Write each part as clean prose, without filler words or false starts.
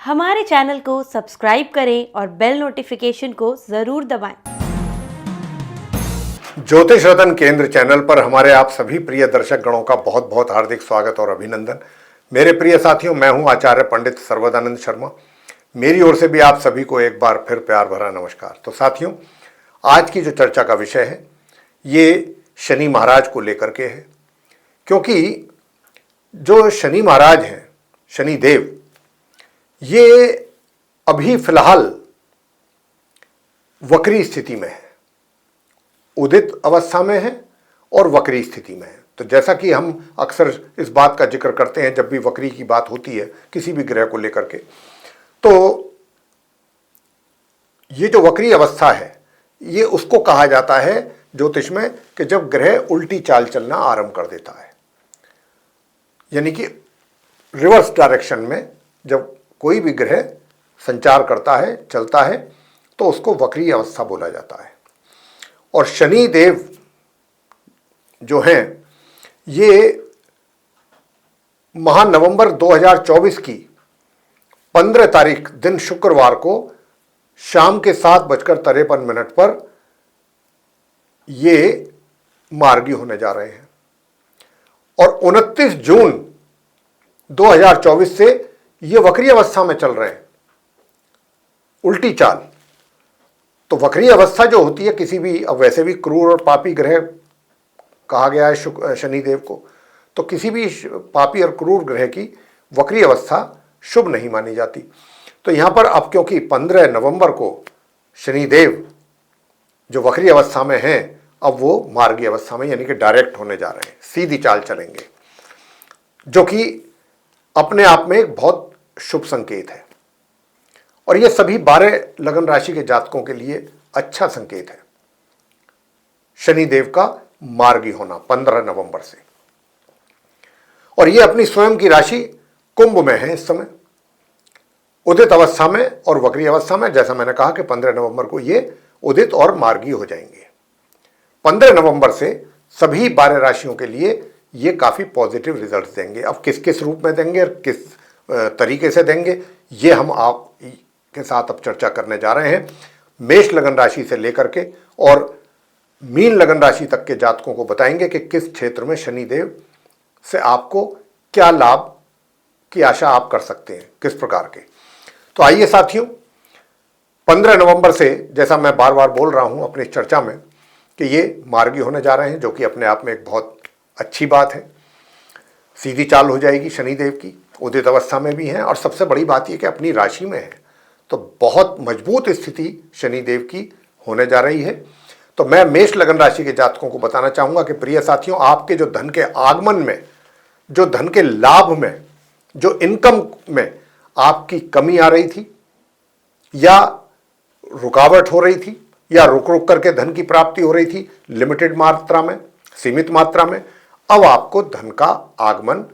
हमारे चैनल को सब्सक्राइब करें और बेल नोटिफिकेशन को जरूर दबाएं। ज्योतिष रतन केंद्र चैनल पर हमारे आप सभी प्रिय दर्शक गणों का बहुत बहुत हार्दिक स्वागत और अभिनंदन। मेरे प्रिय साथियों, मैं हूं आचार्य पंडित सर्वदानंद शर्मा। मेरी ओर से भी आप सभी को एक बार फिर प्यार भरा नमस्कार। तो साथियों, आज की जो चर्चा का विषय है ये शनि महाराज को लेकर के है, क्योंकि जो शनि महाराज हैं, शनि देव, ये अभी फिलहाल वक्री स्थिति में है, उदित अवस्था में है और वक्री स्थिति में है। तो जैसा कि हम अक्सर इस बात का जिक्र करते हैं जब भी वक्री की बात होती है किसी भी ग्रह को लेकर के, तो ये जो वक्री अवस्था है ये उसको कहा जाता है ज्योतिष में कि जब ग्रह उल्टी चाल चलना आरंभ कर देता है, यानी कि रिवर्स डायरेक्शन में जब कोई भी ग्रह संचार करता है, चलता है, तो उसको वक्री अवस्था बोला जाता है। और शनि देव जो हैं ये माह नवंबर 2024 की 15 तारीख दिन शुक्रवार को शाम के 7:53 पर ये मार्गी होने जा रहे हैं और 29 जून 2024 से ये वक्री अवस्था में चल रहे हैं, उल्टी चाल। तो वक्री अवस्था जो होती है किसी भी, अब वैसे भी क्रूर और पापी ग्रह कहा गया है शनिदेव को, तो किसी भी पापी और क्रूर ग्रह की वक्री अवस्था शुभ नहीं मानी जाती। तो यहां पर अब क्योंकि 15 नवंबर को शनिदेव जो वक्री अवस्था में हैं, अब वो मार्गी अवस्था में यानी कि डायरेक्ट होने जा रहे हैं, सीधी चाल चलेंगे, जो कि अपने आप में एक बहुत शुभ संकेत है। और ये सभी 12 लगन राशि के जातकों के लिए अच्छा संकेत है शनिदेव का मार्गी होना 15 नवंबर से। और ये अपनी स्वयं की राशि कुंभ में है इस समय, उदित अवस्था में और वक्री अवस्था में। जैसा मैंने कहा कि 15 नवंबर को ये उदित और मार्गी हो जाएंगे। 15 नवंबर से सभी 12 राशियों के लिए ये काफी पॉजिटिव रिजल्ट्स देंगे। अब किस किस रूप में देंगे और किस तरीके से देंगे, ये हम आप के साथ अब चर्चा करने जा रहे हैं। मेष लगन राशि से लेकर के और मीन लगन राशि तक के जातकों को बताएंगे कि किस क्षेत्र में शनिदेव से आपको क्या लाभ की आशा आप कर सकते हैं, किस प्रकार के। तो आइए साथियों, 15 नवंबर से, जैसा मैं बार बार बोल रहा हूं अपनी चर्चा में, कि ये मार्गी होने जा रहे हैं, जो कि अपने आप में एक बहुत अच्छी बात है। सीधी चाल हो जाएगी शनिदेव की, उदित अवस्था में भी हैं और सबसे बड़ी बात यह कि अपनी राशि में है, तो बहुत मजबूत स्थिति शनिदेव की होने जा रही है। तो मैं मेष लगन राशि के जातकों को बताना चाहूंगा कि प्रिय साथियों, आपके जो धन के आगमन में, जो धन के लाभ में, जो इनकम में आपकी कमी आ रही थी या रुकावट हो रही थी या रुक रुक करके धन की प्राप्ति हो रही थी लिमिटेड मात्रा में, सीमित मात्रा में, अब आपको धन का आगमन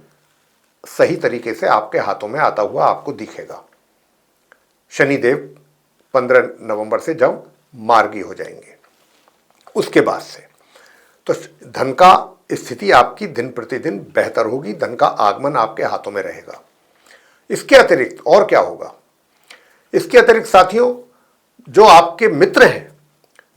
सही तरीके से आपके हाथों में आता हुआ आपको दिखेगा। शनिदेव 15 नवंबर से जब मार्गी हो जाएंगे, उसके बाद से तो धन का स्थिति आपकी दिन प्रतिदिन बेहतर होगी, धन का आगमन आपके हाथों में रहेगा। इसके अतिरिक्त और क्या होगा? इसके अतिरिक्त साथियों, जो आपके मित्र हैं,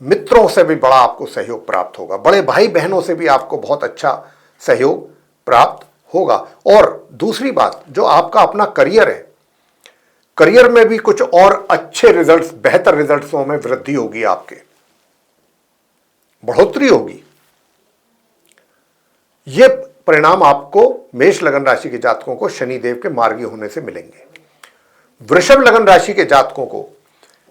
मित्रों से भी बड़ा आपको सहयोग प्राप्त होगा। बड़े भाई बहनों से भी आपको बहुत अच्छा सहयोग प्राप्त होगा। और दूसरी बात, जो आपका अपना करियर है, करियर में भी कुछ और अच्छे रिजल्ट्स, बेहतर रिजल्ट्सों में वृद्धि होगी, आपके बढ़ोतरी होगी। ये परिणाम आपको मेष लगन राशि के जातकों को शनिदेव के मार्गी होने से मिलेंगे। वृषभ लगन राशि के जातकों को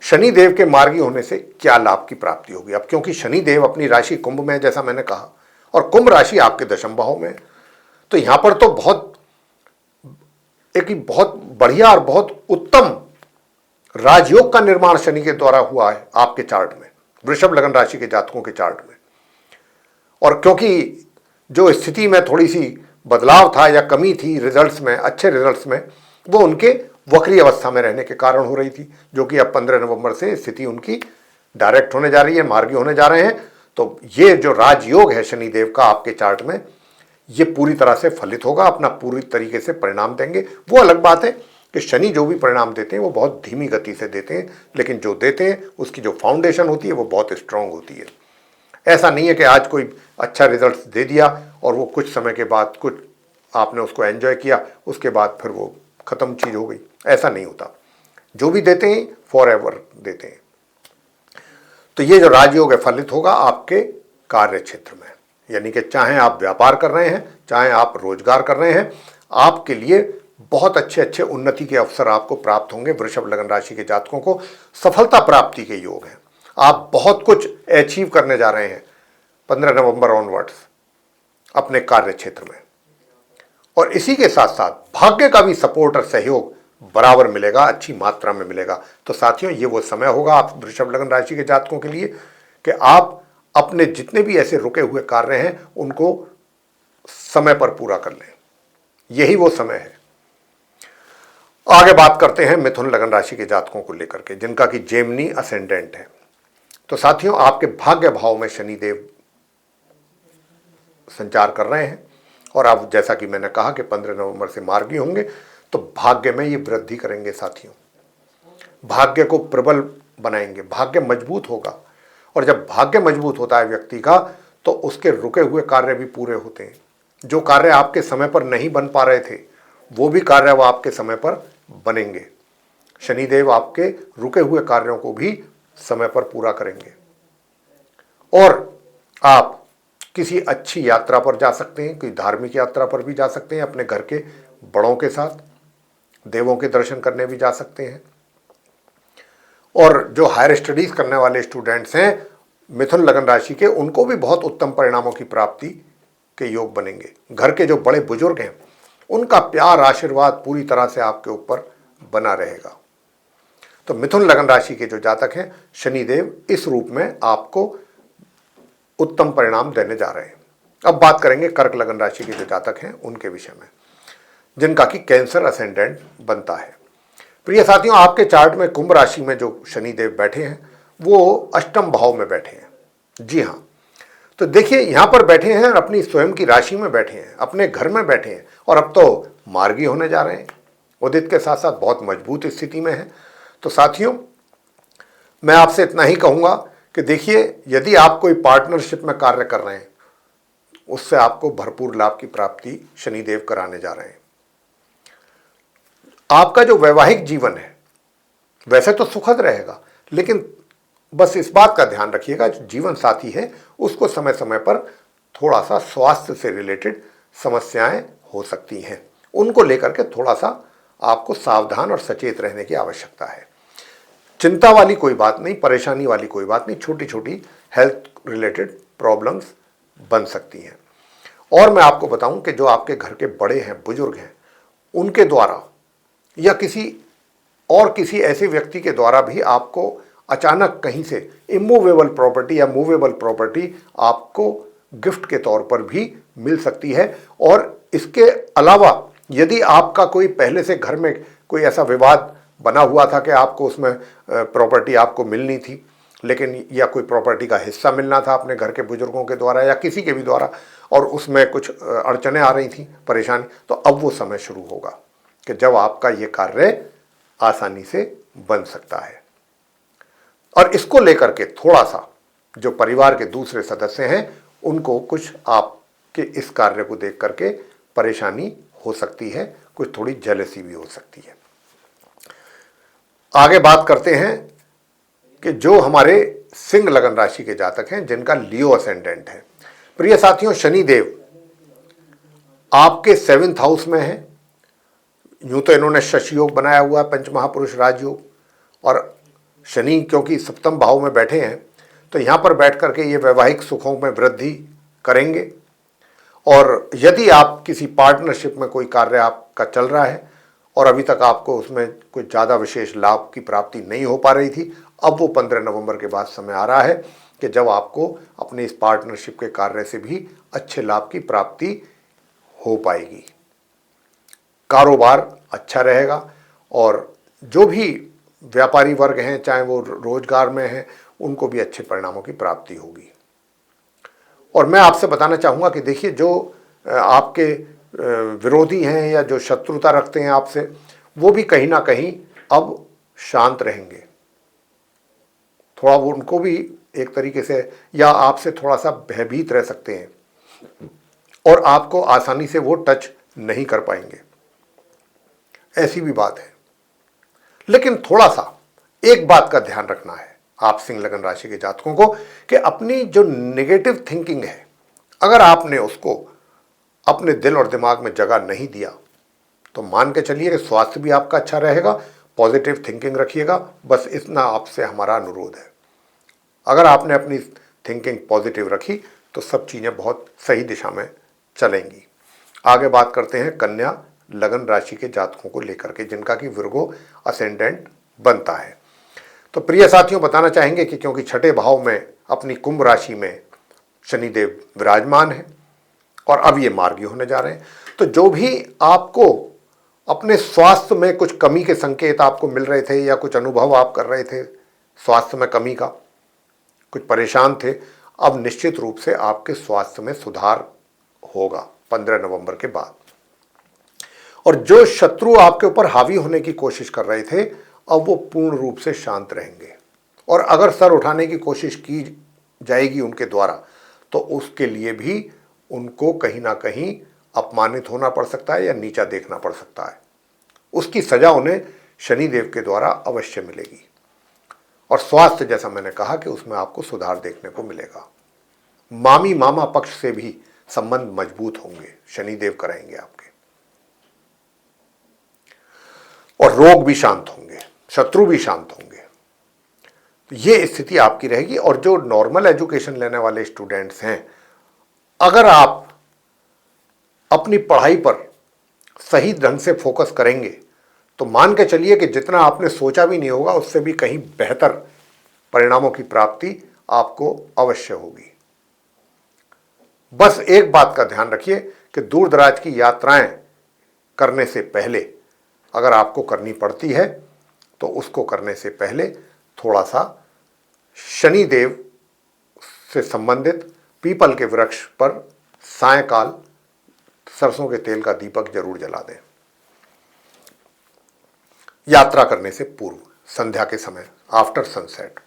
शनिदेव के मार्गी होने से क्या लाभ की प्राप्ति होगी? अब क्योंकि शनिदेव अपनी राशि कुंभ में है, जैसा मैंने कहा, और कुंभ राशि आपके दशम भाव में है, तो यहां पर तो बहुत बढ़िया और बहुत उत्तम राजयोग का निर्माण शनि के द्वारा हुआ है आपके चार्ट में, वृषभ लगन राशि के जातकों के चार्ट में। और क्योंकि जो स्थिति में थोड़ी सी बदलाव था या कमी थी रिजल्ट्स में, अच्छे रिजल्ट्स में, वो उनके वक्री अवस्था में रहने के कारण हो रही थी, जो कि अब 15 नवंबर से स्थिति उनकी डायरेक्ट होने जा रही है, मार्गी होने जा रहे हैं। तो ये जो राजयोग है शनिदेव का आपके चार्ट में, ये पूरी तरह से फलित होगा, अपना पूरी तरीके से परिणाम देंगे। वो अलग बात है कि कि शनि जो भी परिणाम देते हैं वो बहुत धीमी गति से देते हैं, लेकिन जो देते हैं उसकी जो फाउंडेशन होती है वो बहुत स्ट्रांग होती है। ऐसा नहीं है कि आज कोई अच्छा रिजल्ट दे दिया और वो कुछ समय के बाद कुछ आपने उसको एंजॉय किया, उसके बाद फिर वो ख़त्म चीज़ हो गई, ऐसा नहीं होता। जो भी देते हैं फॉर एवर देते हैं। तो ये जो राजयोग है फलित होगा आपके कार्य क्षेत्र में, यानी कि चाहे आप व्यापार कर रहे हैं, चाहे आप रोजगार कर रहे हैं, आपके लिए बहुत अच्छे अच्छे उन्नति के अवसर आपको प्राप्त होंगे। वृषभ लगन राशि के जातकों को सफलता प्राप्ति के योग हैं। आप बहुत कुछ अचीव करने जा रहे हैं 15 नवंबर ऑनवर्ड्स अपने कार्य क्षेत्र में, और इसी के साथ साथ भाग्य का भी सपोर्ट और सहयोग बराबर मिलेगा, अच्छी मात्रा में मिलेगा। तो साथियों, ये वो समय होगा आप वृषभ लगन राशि के जातकों के लिए कि आप अपने जितने भी ऐसे रुके हुए कार्य हैं उनको समय पर पूरा कर लें। यही वो समय है। आगे बात करते हैं मिथुन लगन राशि के जातकों को लेकर के, जिनका कि जेमिनी असेंडेंट है। तो साथियों, आपके भाग्य भाव में शनिदेव संचार कर रहे हैं, और अब जैसा कि मैंने कहा कि 15 नवंबर से मार्गी होंगे, तो भाग्य में ये वृद्धि करेंगे साथियों, भाग्य को प्रबल बनाएंगे, भाग्य मजबूत होगा। और जब भाग्य मजबूत होता है व्यक्ति का, तो उसके रुके हुए कार्य भी पूरे होते हैं। जो कार्य आपके समय पर नहीं बन पा रहे थे, वो भी कार्य वो आपके समय पर बनेंगे। शनिदेव आपके रुके हुए कार्यों को भी समय पर पूरा करेंगे, और आप किसी अच्छी यात्रा पर जा सकते हैं, कोई धार्मिक यात्रा पर भी जा सकते हैं, अपने घर के बड़ों के साथ देवों के दर्शन करने भी जा सकते हैं। और जो हायर स्टडीज करने वाले स्टूडेंट्स हैं मिथुन लगन राशि के, उनको भी बहुत उत्तम परिणामों की प्राप्ति के योग बनेंगे। घर के जो बड़े बुजुर्ग हैं उनका प्यार आशीर्वाद पूरी तरह से आपके ऊपर बना रहेगा। तो मिथुन लगन राशि के जो जातक हैं, शनिदेव इस रूप में आपको उत्तम परिणाम देने जा रहे हैं। अब बात करेंगे कर्क लगन राशि के जो जातक हैं उनके विषय में, जिनका कि कैंसर असेंडेंट बनता है। प्रिय साथियों, आपके चार्ट में कुंभ राशि में जो शनिदेव बैठे हैं वो अष्टम भाव में बैठे हैं। जी हाँ, तो देखिए यहां पर बैठे हैं, अपनी स्वयं की राशि में बैठे हैं, अपने घर में बैठे हैं, और अब तो मार्गी होने जा रहे हैं। उदित के साथ साथ बहुत मजबूत स्थिति में है। तो साथियों, मैं आपसे इतना ही कहूंगा कि देखिए, यदि आप कोई पार्टनरशिप में कार्य कर रहे हैं, उससे आपको भरपूर लाभ की प्राप्ति शनिदेव कराने जा रहे हैं। आपका जो वैवाहिक जीवन है वैसे तो सुखद रहेगा, लेकिन बस इस बात का ध्यान रखिएगा, जो जीवन साथी है उसको समय समय पर थोड़ा सा स्वास्थ्य से रिलेटेड समस्याएं हो सकती हैं, उनको लेकर के थोड़ा सा आपको सावधान और सचेत रहने की आवश्यकता है। चिंता वाली कोई बात नहीं, परेशानी वाली कोई बात नहीं, छोटी छोटी हेल्थ रिलेटेड प्रॉब्लम्स बन सकती हैं। और मैं आपको बताऊं कि जो आपके घर के बड़े हैं, बुजुर्ग हैं, उनके द्वारा या किसी ऐसे व्यक्ति के द्वारा भी आपको अचानक कहीं से इमूवेबल प्रॉपर्टी या मूवेबल प्रॉपर्टी आपको गिफ्ट के तौर पर भी मिल सकती है। और इसके अलावा यदि आपका कोई पहले से घर में कोई ऐसा विवाद बना हुआ था कि आपको उसमें प्रॉपर्टी आपको मिलनी थी, लेकिन या कोई प्रॉपर्टी का हिस्सा मिलना था अपने घर के बुजुर्गों के द्वारा या किसी के भी द्वारा, और उसमें कुछ अड़चने आ रही थी, परेशानी, तो अब वो समय शुरू होगा कि जब आपका ये कार्य आसानी से बन सकता है। और इसको लेकर के थोड़ा सा जो परिवार के दूसरे सदस्य हैं उनको कुछ आपके इस कार्य को देख करके परेशानी हो सकती है, कुछ थोड़ी जेलसी भी हो सकती है। आगे बात करते हैं कि जो हमारे सिंह लगन राशि के जातक हैं, जिनका लियो असेंडेंट है। प्रिय साथियों, शनिदेव आपके 7th हाउस में है। यूं तो इन्होंने शशि योग बनाया हुआ है, पंचमहापुरुष राजयोग, और शनि क्योंकि 7th भाव में बैठे हैं तो यहाँ पर बैठ करके ये वैवाहिक सुखों में वृद्धि करेंगे। और यदि आप किसी पार्टनरशिप में कोई कार्य आपका चल रहा है और अभी तक आपको उसमें कुछ ज़्यादा विशेष लाभ की प्राप्ति नहीं हो पा रही थी, अब वो 15 नवंबर के बाद समय आ रहा है कि जब आपको अपने इस पार्टनरशिप के कार्य से भी अच्छे लाभ की प्राप्ति हो पाएगी। कारोबार अच्छा रहेगा, और जो भी व्यापारी वर्ग हैं, चाहे वो रोजगार में हैं, उनको भी अच्छे परिणामों की प्राप्ति होगी। और मैं आपसे बताना चाहूँगा कि देखिए, जो आपके विरोधी हैं या जो शत्रुता रखते हैं आपसे, वो भी कहीं ना कहीं अब शांत रहेंगे। थोड़ा वो उनको भी एक तरीके से या आपसे थोड़ा सा भयभीत रह सकते हैं और आपको आसानी से वो टच नहीं कर पाएंगे, ऐसी भी बात है। लेकिन थोड़ा सा एक बात का ध्यान रखना है आप सिंह लगन राशि के जातकों को कि अपनी जो नेगेटिव थिंकिंग है, अगर आपने उसको अपने दिल और दिमाग में जगह नहीं दिया तो मान के चलिए कि स्वास्थ्य भी आपका अच्छा रहेगा। पॉजिटिव थिंकिंग रखिएगा, बस इतना आपसे हमारा अनुरोध है। अगर आपने अपनी थिंकिंग पॉजिटिव रखी तो सब चीज़ें बहुत सही दिशा में चलेंगी। आगे बात करते हैं कन्या लगन राशि के जातकों को लेकर के, जिनका कि विर्गो असेंडेंट बनता है। तो प्रिय साथियों, बताना चाहेंगे कि क्योंकि छठे भाव में अपनी कुंभ राशि में शनिदेव विराजमान है और अब ये मार्गी होने जा रहे हैं, तो जो भी आपको अपने स्वास्थ्य में कुछ कमी के संकेत आपको मिल रहे थे या कुछ अनुभव आप कर रहे थे स्वास्थ्य में कमी का, कुछ परेशान थे, अब निश्चित रूप से आपके स्वास्थ्य में सुधार होगा 15 नवंबर के बाद। और जो शत्रु आपके ऊपर हावी होने की कोशिश कर रहे थे, अब वो पूर्ण रूप से शांत रहेंगे। और अगर सर उठाने की कोशिश की जाएगी उनके द्वारा तो उसके लिए भी उनको कहीं ना कहीं अपमानित होना पड़ सकता है या नीचा देखना पड़ सकता है। उसकी सजा उन्हें शनिदेव के द्वारा अवश्य मिलेगी। और स्वास्थ्य, जैसा मैंने कहा कि उसमें आपको सुधार देखने को मिलेगा। मामी मामा पक्ष से भी संबंध मजबूत होंगे, शनिदेव कराएंगे आपके। और रोग भी शांत होंगे, शत्रु भी शांत होंगे। ये स्थिति आपकी रहेगी। और जो नॉर्मल एजुकेशन लेने वाले स्टूडेंट्स हैं, अगर आप अपनी पढ़ाई पर सही ढंग से फोकस करेंगे तो मान के चलिए कि जितना आपने सोचा भी नहीं होगा उससे भी कहीं बेहतर परिणामों की प्राप्ति आपको अवश्य होगी। बस एक बात का ध्यान रखिए कि दूर दराज की यात्राएं करने से पहले, अगर आपको करनी पड़ती है तो उसको करने से पहले थोड़ा सा शनिदेव से संबंधित पीपल के वृक्ष पर सायंकाल सरसों के तेल का दीपक जरूर जला दें। यात्रा करने से पूर्व, संध्या के समय, आफ्टर सनसेट।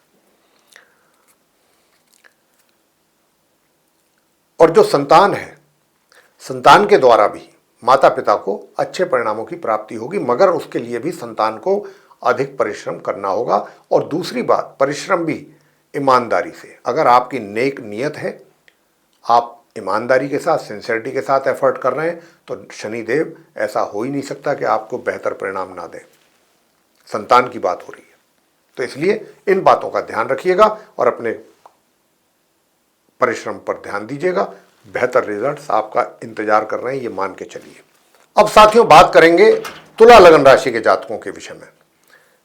और जो संतान है, संतान के द्वारा भी माता पिता को अच्छे परिणामों की प्राप्ति होगी, मगर उसके लिए भी संतान को अधिक परिश्रम करना होगा। और दूसरी बात, परिश्रम भी ईमानदारी से। अगर आपकी नेक नियत है, आप ईमानदारी के साथ, सिंसियरिटी के साथ एफर्ट कर रहे हैं, तो शनिदेव ऐसा हो ही नहीं सकता कि आपको बेहतर परिणाम ना दें। संतान की बात हो रही है, तो इसलिए इन बातों का ध्यान रखिएगा और अपने परिश्रम पर ध्यान दीजिएगा। बेहतर रिजल्ट्स आपका इंतजार कर रहे हैं, ये मान के चलिए। अब साथियों, बात करेंगे तुला लगन राशि के जातकों के विषय में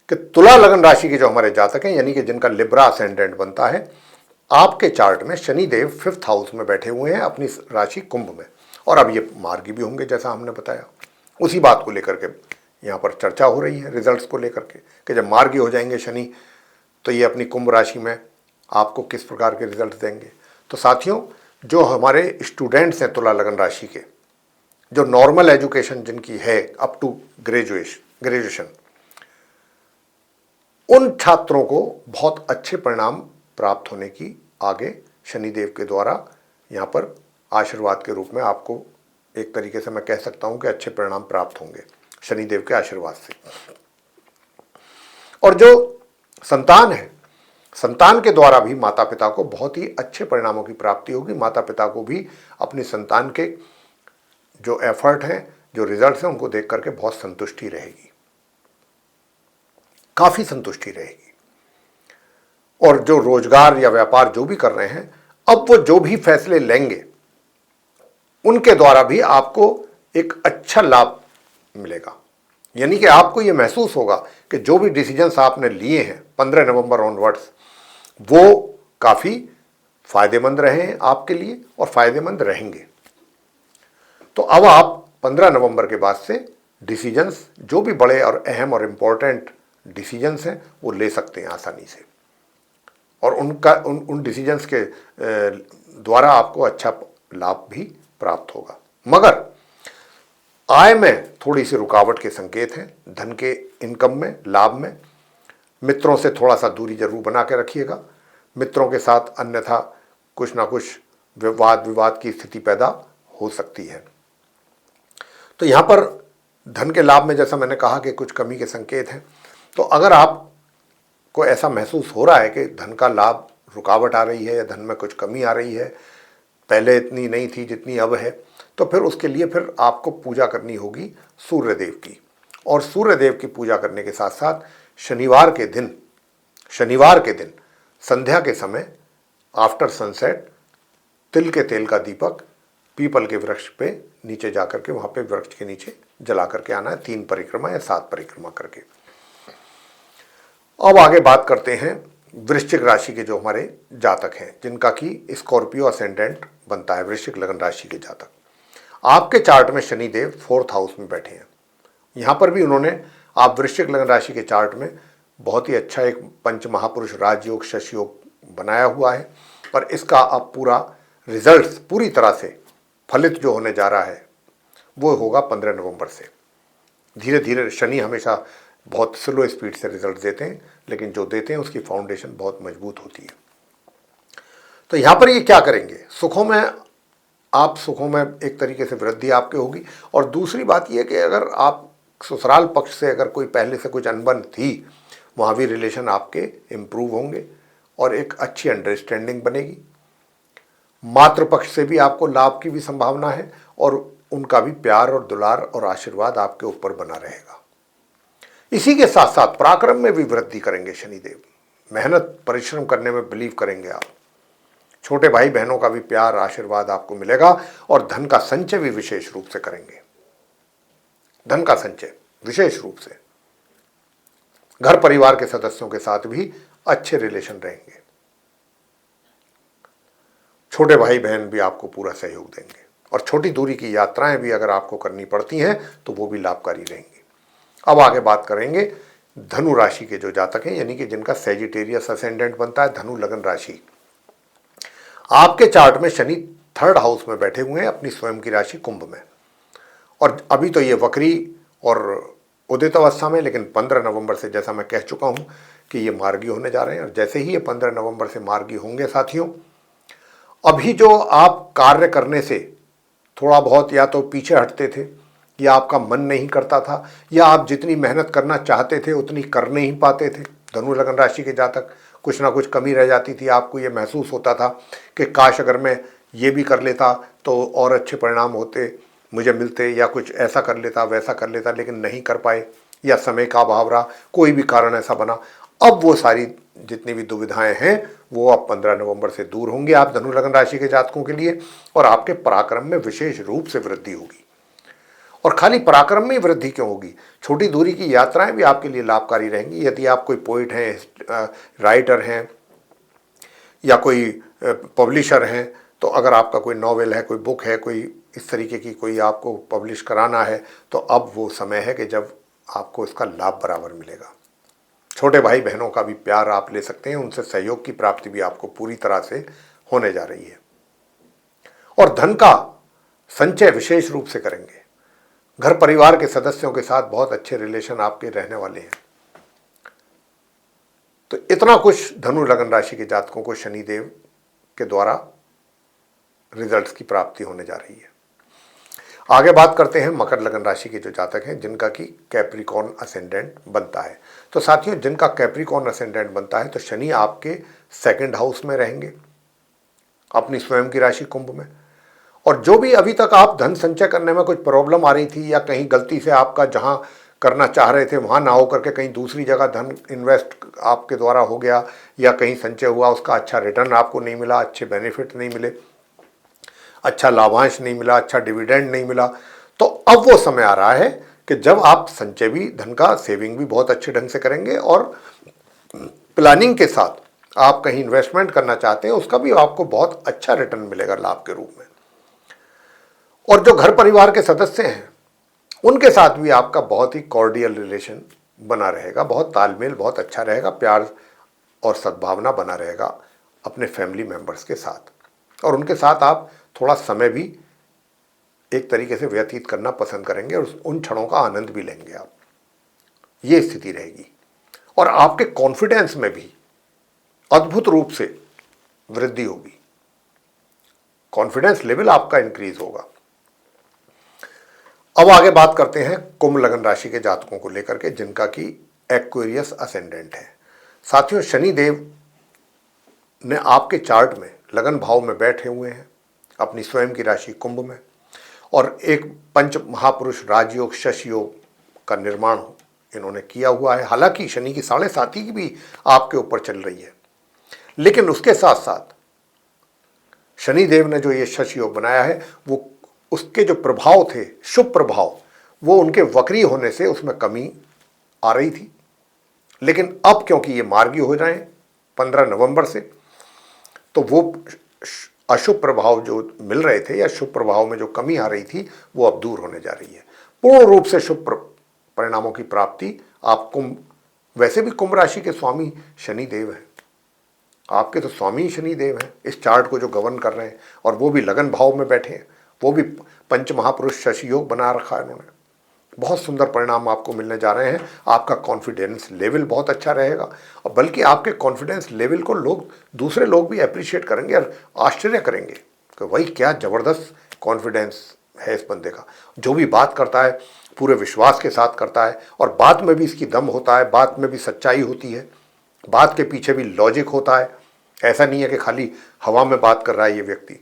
कि तुला लगन राशि के जो हमारे जातक हैं, यानी कि जिनका लिब्रा असेंडेंट बनता है, आपके चार्ट में शनिदेव 5th हाउस में बैठे हुए हैं अपनी राशि कुंभ में। और अब ये मार्गी भी होंगे, जैसा हमने बताया। उसी बात को लेकर के यहाँ पर चर्चा हो रही है, रिजल्ट्स को लेकर के, कि जब मार्गी हो जाएंगे शनि तो ये अपनी कुंभ राशि में आपको किस प्रकार के रिजल्ट देंगे। तो साथियों, जो हमारे स्टूडेंट्स हैं तुला लगन राशि के, जो नॉर्मल एजुकेशन जिनकी है अप टू ग्रेजुएशन, उन छात्रों को बहुत अच्छे परिणाम प्राप्त होने की आगे शनिदेव के द्वारा यहाँ पर आशीर्वाद के रूप में आपको एक तरीके से मैं कह सकता हूँ कि अच्छे परिणाम प्राप्त होंगे शनिदेव के आशीर्वाद से। और जो संतान है, संतान के द्वारा भी माता पिता को बहुत ही अच्छे परिणामों की प्राप्ति होगी। माता पिता को भी अपनी संतान के जो एफर्ट हैं, जो रिजल्ट्स हैं, उनको देख करके बहुत संतुष्टि रहेगी, काफी संतुष्टि रहेगी। और जो रोजगार या व्यापार जो भी कर रहे हैं, अब वो जो भी फैसले लेंगे उनके द्वारा भी आपको एक अच्छा लाभ मिलेगा। यानी कि आपको ये महसूस होगा कि जो भी डिसीजंस आपने लिए हैं 15 नवंबर ऑनवर्ड्स, वो काफ़ी फायदेमंद रहे हैं आपके लिए और फायदेमंद रहेंगे। तो अब आप 15 नवंबर के बाद से डिसीजंस, जो भी बड़े और अहम और इम्पोर्टेंट डिसीजंस हैं, वो ले सकते हैं आसानी से। और उन डिसीजंस के द्वारा आपको अच्छा लाभ भी प्राप्त होगा। मगर आय में थोड़ी सी रुकावट के संकेत हैं, धन के इनकम में, लाभ में। मित्रों से थोड़ा सा दूरी जरूर बना के रखिएगा, मित्रों के साथ अन्यथा कुछ ना कुछ विवाद की स्थिति पैदा हो सकती है। तो यहाँ पर धन के लाभ में जैसा मैंने कहा कि कुछ कमी के संकेत हैं। तो अगर आपको ऐसा महसूस हो रहा है कि धन का लाभ रुकावट आ रही है या धन में कुछ कमी आ रही है, पहले इतनी नहीं थी जितनी अब है, तो फिर उसके लिए फिर आपको पूजा करनी होगी सूर्यदेव की। और सूर्यदेव की पूजा करने के साथ साथ शनिवार के दिन संध्या के समय आफ्टर सनसेट तिल के तेल का दीपक पीपल के वृक्ष पे नीचे जाकर के वहां पे वृक्ष के नीचे जला करके आना है, 3 परिक्रमा या 7 परिक्रमा करके। अब आगे बात करते हैं वृश्चिक राशि के जो हमारे जातक हैं, जिनका कि स्कॉर्पियो असेंडेंट बनता है, वृश्चिक लगन राशि के जातक। आपके चार्ट में शनिदेव 4th हाउस में बैठे हैं। यहां पर भी उन्होंने, आप वृश्चिक लगन राशि के चार्ट में बहुत ही अच्छा एक पंच महापुरुष राजयोग शश योग बनाया हुआ है, पर इसका अब पूरा रिजल्ट पूरी तरह से फलित जो होने जा रहा है वो होगा 15 नवंबर से। धीरे धीरे, शनि हमेशा बहुत स्लो स्पीड से रिजल्ट देते हैं, लेकिन जो देते हैं उसकी फाउंडेशन बहुत मजबूत होती है। तो यहाँ पर ये क्या करेंगे, सुखों में एक तरीके से वृद्धि आपके होगी। और दूसरी बात यह कि अगर आप ससुराल पक्ष से अगर कोई पहले से कुछ अनबन थी, वहाँ भी रिलेशन आपके इम्प्रूव होंगे और एक अच्छी अंडरस्टैंडिंग बनेगी। मातृपक्ष से भी आपको लाभ की भी संभावना है और उनका भी प्यार और दुलार और आशीर्वाद आपके ऊपर बना रहेगा। इसी के साथ साथ पराक्रम में भी वृद्धि करेंगे शनिदेव, मेहनत परिश्रम करने में बिलीव करेंगे आप। छोटे भाई बहनों का भी प्यार आशीर्वाद आपको मिलेगा और धन का संचय भी विशेष रूप से करेंगे। धन का संचय विशेष रूप से, घर परिवार के सदस्यों के साथ भी अच्छे रिलेशन रहेंगे। छोटे भाई बहन भी आपको पूरा सहयोग देंगे और छोटी दूरी की यात्राएं भी अगर आपको करनी पड़ती हैं तो वो भी लाभकारी रहेंगी। अब आगे बात करेंगे धनु राशि के जो जातक हैं, यानी कि जिनका सेजिटेरियस असेंडेंट बनता है, धनु लगन राशि। आपके चार्ट में शनि 3rd हाउस में बैठे हुए हैं अपनी स्वयं की राशि कुंभ में, और अभी तो ये वक्री और उदित अवस्था में, लेकिन 15 नवंबर से, जैसा मैं कह चुका हूं कि ये मार्गी होने जा रहे हैं। और जैसे ही ये 15 नवंबर से मार्गी होंगे साथियों, अभी जो आप कार्य करने से थोड़ा बहुत या तो पीछे हटते थे, या आपका मन नहीं करता था, या आप जितनी मेहनत करना चाहते थे उतनी कर नहीं पाते थे, धनु लगन राशि के जातक, कुछ ना कुछ कमी रह जाती थी। आपको ये महसूस होता था कि काश अगर मैं ये भी कर लेता तो और अच्छे परिणाम मुझे मिलते, या कुछ ऐसा कर लेता वैसा कर लेता, लेकिन नहीं कर पाए, या समय का अभाव रहा, कोई भी कारण ऐसा बना। अब वो सारी जितनी भी दुविधाएं हैं वो अब 15 नवंबर से दूर होंगे आप धनु लगन राशि के जातकों के लिए, और आपके पराक्रम में विशेष रूप से वृद्धि होगी। और खाली पराक्रम में वृद्धि क्यों होगी, छोटी दूरी की यात्राएं भी आपके लिए लाभकारी रहेंगी। यदि आप कोई पोइट हैं, राइटर हैं, या कोई पब्लिशर हैं, तो अगर आपका कोई नॉवेल है, कोई बुक है, कोई इस तरीके की कोई आपको पब्लिश कराना है, तो अब वो समय है कि जब आपको इसका लाभ बराबर मिलेगा। छोटे भाई बहनों का भी प्यार आप ले सकते हैं, उनसे सहयोग की प्राप्ति भी आपको पूरी तरह से होने जा रही है। और धन का संचय विशेष रूप से करेंगे। घर परिवार के सदस्यों के साथ बहुत अच्छे रिलेशन आपके रहने वाले हैं। तो इतना कुछ धनु लगन राशि के जातकों को शनिदेव के द्वारा रिजल्ट्स की प्राप्ति होने जा रही है। आगे बात करते हैं मकर लगन राशि के जो जातक हैं, जिनका कि कैप्रिकॉर्न असेंडेंट बनता है। तो साथियों, जिनका कैप्रिकॉर्न असेंडेंट बनता है, तो शनि आपके 2nd हाउस में रहेंगे अपनी स्वयं की राशि कुंभ में। और जो भी अभी तक आप धन संचय करने में कुछ प्रॉब्लम आ रही थी, या कहीं गलती से आपका जहां करना चाह रहे थे वहां ना होकर के कहीं दूसरी जगह धन इन्वेस्ट आपके द्वारा हो गया, या कहीं संचय हुआ, उसका अच्छा रिटर्न आपको नहीं मिला, अच्छे बेनिफिट नहीं मिले, अच्छा लाभांश नहीं मिला, अच्छा डिविडेंड नहीं मिला, तो अब वो समय आ रहा है कि जब आप संचय भी, धन का सेविंग भी बहुत अच्छे ढंग से करेंगे, और प्लानिंग के साथ आप कहीं इन्वेस्टमेंट करना चाहते हैं, उसका भी आपको बहुत अच्छा रिटर्न मिलेगा लाभ के रूप में। और जो घर परिवार के सदस्य हैं उनके साथ भी आपका बहुत ही कॉर्डियल रिलेशन बना रहेगा, बहुत तालमेल बहुत अच्छा रहेगा, प्यार और सद्भावना बना रहेगा अपने फैमिली मेंबर्स के साथ। और उनके साथ आप थोड़ा समय भी एक तरीके से व्यतीत करना पसंद करेंगे और उन क्षणों का आनंद भी लेंगे आप। ये स्थिति रहेगी और आपके कॉन्फिडेंस में भी अद्भुत रूप से वृद्धि होगी, कॉन्फिडेंस लेवल आपका इंक्रीज होगा। अब आगे बात करते हैं कुंभ लगन राशि के जातकों को लेकर के, जिनका कि एक्वेरियस असेंडेंट है। साथियों, शनि देव ने आपके चार्ट में लगन भाव में बैठे हुए हैं अपनी स्वयं की राशि कुंभ में, और एक पंच महापुरुष राजयोग शश योग का निर्माण इन्होंने किया हुआ है। हालांकि शनि की 7.5 की भी आपके ऊपर चल रही है, लेकिन उसके साथ साथ शनि देव ने जो ये शश योग बनाया है, वो उसके जो प्रभाव थे, शुभ प्रभाव, वो उनके वक्री होने से उसमें कमी आ रही थी। लेकिन अब क्योंकि ये मार्गी हो जाए 15 नवंबर से, तो वो अशुभ प्रभाव जो मिल रहे थे या शुभ प्रभाव में जो कमी आ रही थी, वो अब दूर होने जा रही है। पूर्ण रूप से शुभ परिणामों की प्राप्ति आप कुंभ, वैसे भी कुंभ राशि के स्वामी शनि देव हैं, आपके तो स्वामी शनि देव हैं, इस चार्ट को जो गवर्न कर रहे हैं, और वो भी लगन भाव में बैठे हैं, वो भी पंच महापुरुष शशि योग बना रखा है उन्होंने। बहुत सुंदर परिणाम आपको मिलने जा रहे हैं। आपका कॉन्फिडेंस लेवल बहुत अच्छा रहेगा, और बल्कि आपके कॉन्फिडेंस लेवल को दूसरे लोग भी अप्रिशिएट करेंगे और आश्चर्य करेंगे कि भाई क्या ज़बरदस्त कॉन्फिडेंस है इस बंदे का। जो भी बात करता है पूरे विश्वास के साथ करता है, और बात में भी इसकी दम होता है, बात में भी सच्चाई होती है, बात के पीछे भी लॉजिक होता है। ऐसा नहीं है कि खाली हवा में बात कर रहा है ये व्यक्ति।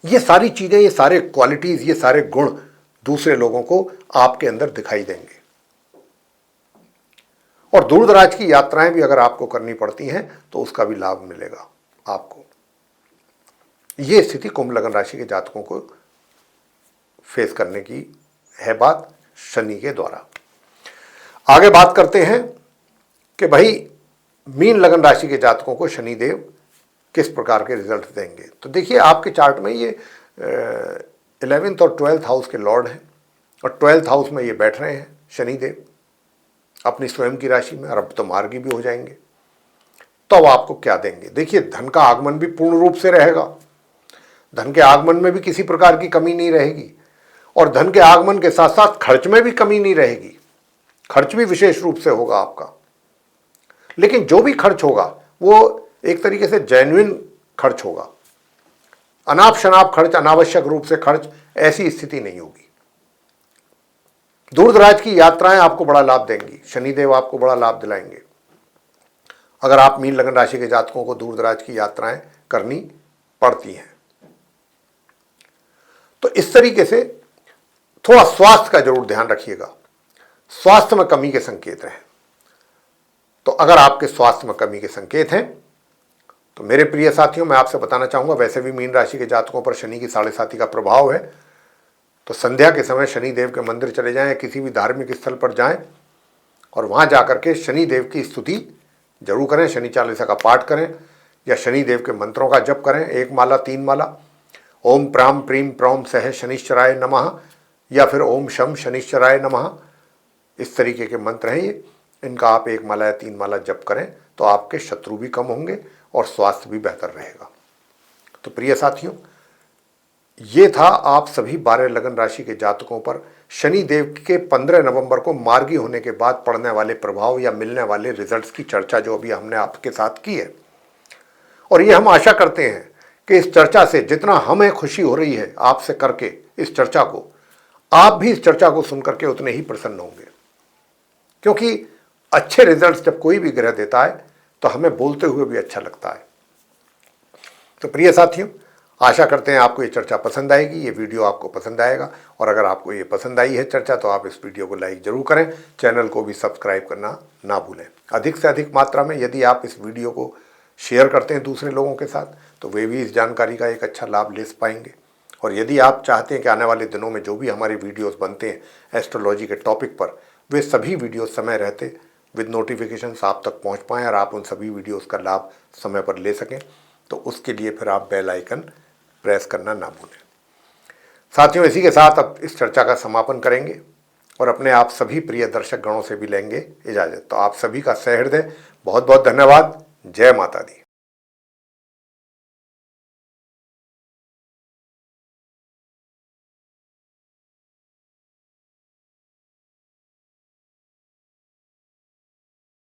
ये सारी चीज़ें, ये सारे क्वालिटीज़, ये सारे गुण दूसरे लोगों को आपके अंदर दिखाई देंगे। और दूर दराज की यात्राएं भी अगर आपको करनी पड़ती हैं तो उसका भी लाभ मिलेगा आपको। ये स्थिति कुंभ लगन राशि के जातकों को फेस करने की है बात शनि के द्वारा। आगे बात करते हैं कि भाई मीन लगन राशि के जातकों को शनि देव किस प्रकार के रिजल्ट देंगे। तो देखिए, आपके चार्ट में ये 11th और 12th हाउस के लॉर्ड हैं, और 12th हाउस में ये बैठ रहे हैं शनि देव अपनी स्वयं की राशि में, और अब तो मार्गी भी हो जाएंगे। तो अब आपको क्या देंगे? देखिए, धन का आगमन भी पूर्ण रूप से रहेगा, धन के आगमन में भी किसी प्रकार की कमी नहीं रहेगी, और धन के आगमन के साथ साथ खर्च में भी कमी नहीं रहेगी। खर्च भी विशेष रूप से होगा आपका, लेकिन जो भी खर्च होगा वो एक तरीके से जेन्युइन खर्च होगा। अनाप शनाप खर्च, अनावश्यक रूप से खर्च, ऐसी स्थिति नहीं होगी। दूर दराज की यात्राएं आपको बड़ा लाभ देंगी, शनिदेव आपको बड़ा लाभ दिलाएंगे अगर आप मीन लगन राशि के जातकों को दूर दराज की यात्राएं करनी पड़ती हैं। तो इस तरीके से थोड़ा स्वास्थ्य का जरूर ध्यान रखिएगा, स्वास्थ्य में कमी के संकेत हैं। तो अगर आपके स्वास्थ्य में कमी के संकेत हैं तो मेरे प्रिय साथियों, मैं आपसे बताना चाहूँगा, वैसे भी मीन राशि के जातकों पर शनि की 7.5 का प्रभाव है, तो संध्या के समय शनि देव के मंदिर चले जाएं, किसी भी धार्मिक स्थल पर जाएं और वहाँ जाकर के शनि देव की स्तुति जरूर करें, शनि चालीसा का पाठ करें या शनि देव के मंत्रों का जप करें, 1 माला 3 माला, ओम प्राम प्रीम प्रौम सह शनिश्चराय नमः या फिर ओम शम शनिश्चराय नमः, इस तरीके के मंत्र हैं ये। इनका आप 1 माला या 3 माला जप करें तो आपके शत्रु भी कम होंगे और स्वास्थ्य भी बेहतर रहेगा। तो प्रिय साथियों, ये था आप सभी 12 लगन राशि के जातकों पर शनि देव के 15 नवंबर को मार्गी होने के बाद पड़ने वाले प्रभाव या मिलने वाले रिजल्ट्स की चर्चा जो अभी हमने आपके साथ की है। और ये हम आशा करते हैं कि इस चर्चा से जितना हमें खुशी हो रही है आपसे करके इस चर्चा को, आप भी इस चर्चा को सुनकर के उतने ही प्रसन्न होंगे, क्योंकि अच्छे रिजल्ट्स जब कोई भी ग्रह देता है तो हमें बोलते हुए भी अच्छा लगता है। तो प्रिय साथियों, आशा करते हैं आपको ये चर्चा पसंद आएगी, ये वीडियो आपको पसंद आएगा, और अगर आपको ये पसंद आई है चर्चा तो आप इस वीडियो को लाइक जरूर करें, चैनल को भी सब्सक्राइब करना ना भूलें। अधिक से अधिक मात्रा में यदि आप इस वीडियो को शेयर करते हैं दूसरे लोगों के साथ तो वे भी इस जानकारी का एक अच्छा लाभ ले पाएंगे। और यदि आप चाहते हैं कि आने वाले दिनों में जो भी हमारे वीडियोज़ बनते हैं एस्ट्रोलॉजी के टॉपिक पर, वे सभी वीडियो समय रहते विद नोटिफिकेशंस आप तक पहुंच पाएँ और आप उन सभी वीडियोस का लाभ समय पर ले सकें, तो उसके लिए फिर आप बेल आइकन प्रेस करना ना भूलें। साथियों, इसी के साथ अब इस चर्चा का समापन करेंगे और अपने आप सभी प्रिय दर्शक गणों से भी लेंगे इजाज़त। तो आप सभी का सहृदय बहुत बहुत धन्यवाद। जय माता दी।